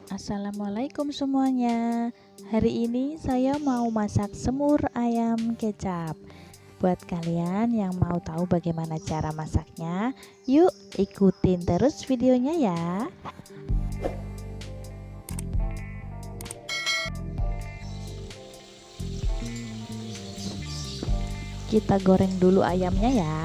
Assalamualaikum semuanya. Hari ini saya mau masak semur ayam kecap. Buat kalian yang mau tahu bagaimana cara masaknya, yuk ikutin terus videonya ya. Kita goreng dulu ayamnya ya.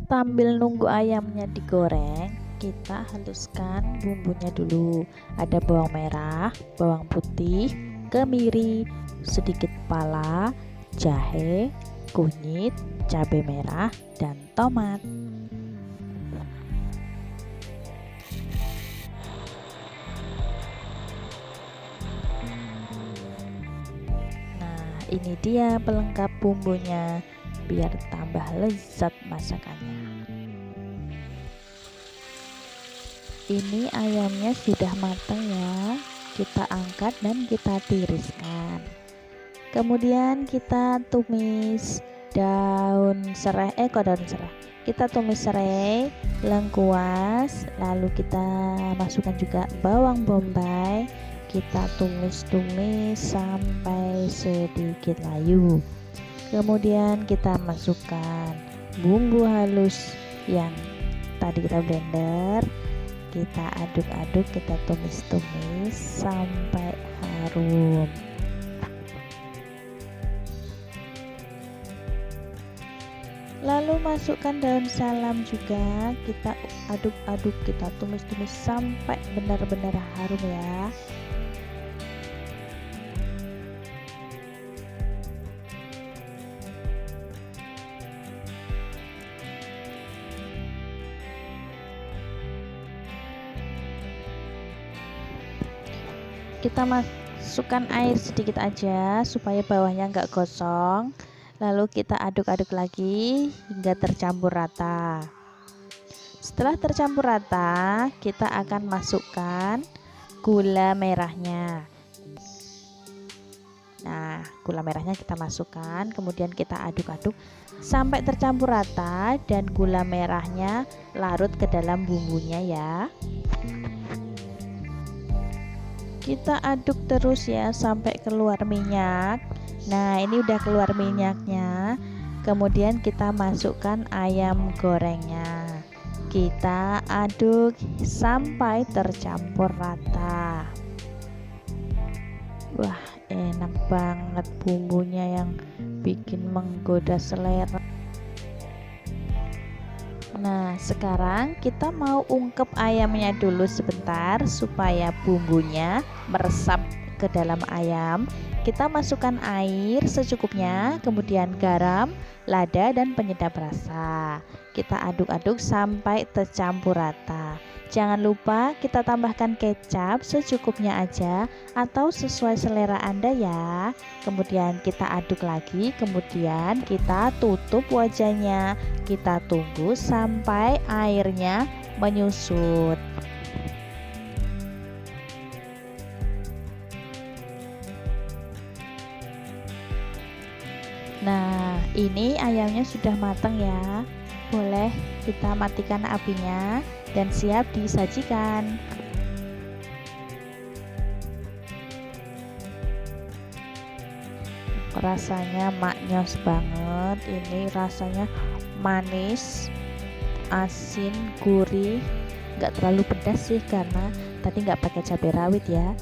Sambil nunggu ayamnya digoreng, kita haluskan bumbunya dulu. Ada bawang merah, bawang putih, kemiri, sedikit pala, jahe, kunyit, cabai merah, dan tomat. Nah, ini dia pelengkap bumbunya biar tambah lezat masakannya. Ini ayamnya sudah matang ya. Kita angkat dan kita tiriskan. Kemudian kita tumis daun serai, daun serai. Kita tumis serai, lengkuas, lalu kita masukkan juga bawang bombay. Kita tumis-tumis sampai sedikit layu. Kemudian kita masukkan bumbu halus yang tadi kita blender. Kita aduk-aduk, kita tumis-tumis sampai harum. Lalu masukkan daun salam juga, kita aduk-aduk, kita tumis-tumis sampai benar-benar harum ya. Kita masukkan air sedikit aja supaya bawahnya nggak gosong, lalu kita aduk-aduk lagi hingga tercampur rata. Setelah tercampur rata, kita akan masukkan gula merahnya. Nah, gula merahnya kita masukkan, kemudian kita aduk-aduk sampai tercampur rata dan gula merahnya larut ke dalam bumbunya ya. Kita aduk terus ya sampai keluar minyak. Nah, ini udah keluar minyaknya. Kemudian kita masukkan ayam gorengnya. Kita aduk sampai tercampur rata. Wah, enak banget bumbunya yang bikin menggoda selera. Nah, sekarang kita mau ungkep ayamnya dulu sebentar supaya bumbunya meresap ke dalam ayam. Kita masukkan air secukupnya, kemudian garam, lada, dan penyedap rasa. Kita aduk-aduk sampai tercampur rata. Jangan lupa kita tambahkan kecap secukupnya aja atau sesuai selera Anda ya. Kemudian kita aduk lagi, kemudian kita tutup wajahnya. Kita tunggu sampai airnya menyusut. Nah, ini ayamnya sudah matang ya. Boleh kita matikan apinya dan siap disajikan. Rasanya maknyos banget. Ini rasanya manis, asin, gurih, nggak terlalu pedas sih karena tadi nggak pakai cabai rawit ya.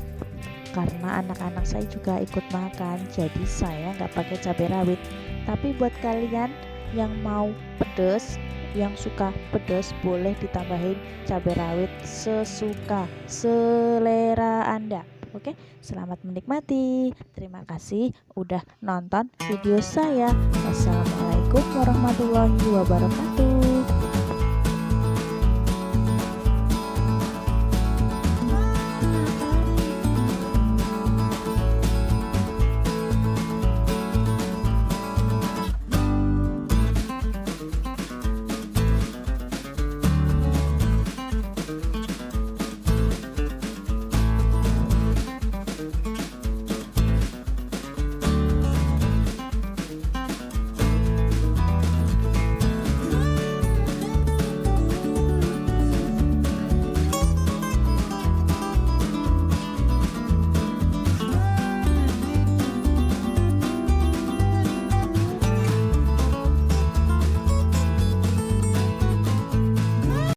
Karena anak-anak saya juga ikut makan, jadi saya nggak pakai cabai rawit. Tapi buat kalian yang mau pedas, yang suka pedas, boleh ditambahin cabai rawit sesuka selera Anda. Oke, selamat menikmati. Terima kasih udah nonton video saya. Wassalamualaikum warahmatullahi wabarakatuh.